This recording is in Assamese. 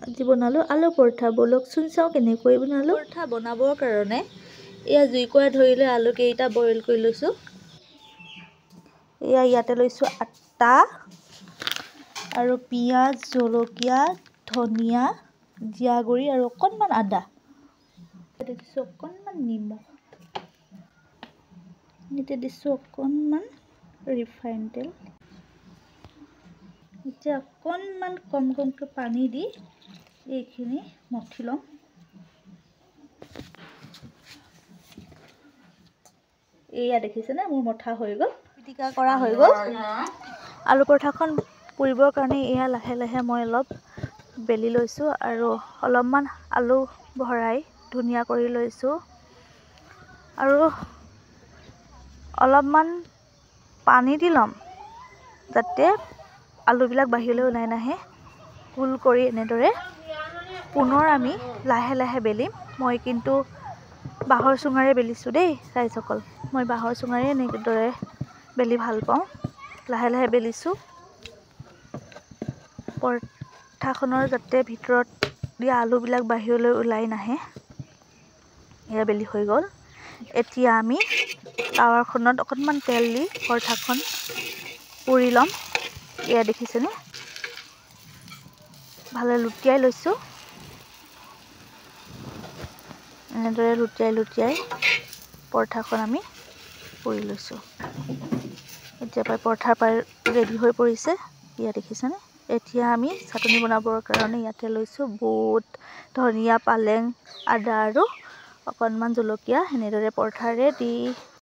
আজি বনালোঁ আলু পৰঠা। বলকচোন চাওঁ কেনেকৈ বনালোঁ। পৰঠা বনাবৰ কাৰণে এয়া জুইকুৰা ধৰি লৈ আলুকেইটা বইল কৰি লৈছোঁ। এয়া ইয়াতে লৈছোঁ আটা আৰু পিঁয়াজ, জলকীয়া, ধনিয়া, জিৰা গুড়ি আৰু অকণমান আদা। ইয়াতে দিছোঁ অকণমান নিমখ। ইয়াতে দিছোঁ অকণমান ৰিফাইন তেল। এতিয়া অকণমান কমকৈ পানী দি এইখিনি মঠি ল'ম। এয়া দেখিছেনে মোৰ মঠা হৈ গ'ল, পিটিকা কৰা হৈ গ'ল। আলু পৰঠাখন পুৰিবৰ কাৰণে এয়া লাহে লাহে মই অলপ বেলি লৈছোঁ আৰু অলপমান আলু ভৰাই ধুনীয়া কৰি লৈছোঁ আৰু অলপমান পানী দি ল'ম যাতে আলুবিলাক বাহিৰলৈ ওলাই নাহে। গোল কৰি এনেদৰে পুনৰ আমি লাহে লাহে বেলিম। মই কিন্তু বাঁহৰ চুঙাৰে বেলিছোঁ দেই ৰাইজসকল। মই বাঁহৰ চুঙাৰে এনেদৰে বেলি ভাল পাওঁ। লাহে লাহে বেলিছোঁ পৰঠাখনৰ যাতে ভিতৰত দিয়া আলুবিলাক বাহিৰলৈ ওলাই নাহে। এয়া বেলি হৈ গ'ল। এতিয়া আমি টাৱাখনত অকণমান তেল দি পৰঠাখন পুৰি ল'ম। এয়া দেখিছেনে ভালে লুটিয়াই লৈছোঁ। এনেদৰে লুটিয়াই পৰঠাখন আমি পুৰি লৈছোঁ। এতিয়া পৰঠাৰ ৰেডি হৈ পৰিছে। এয়া দেখিছেনে। এতিয়া আমি চাটনি বনাবৰ কাৰণে ইয়াতে লৈছোঁ বুট, ধনিয়া, পালেং, আদা আৰু অকণমান জলকীয়া। এনেদৰে পৰঠাৰে দি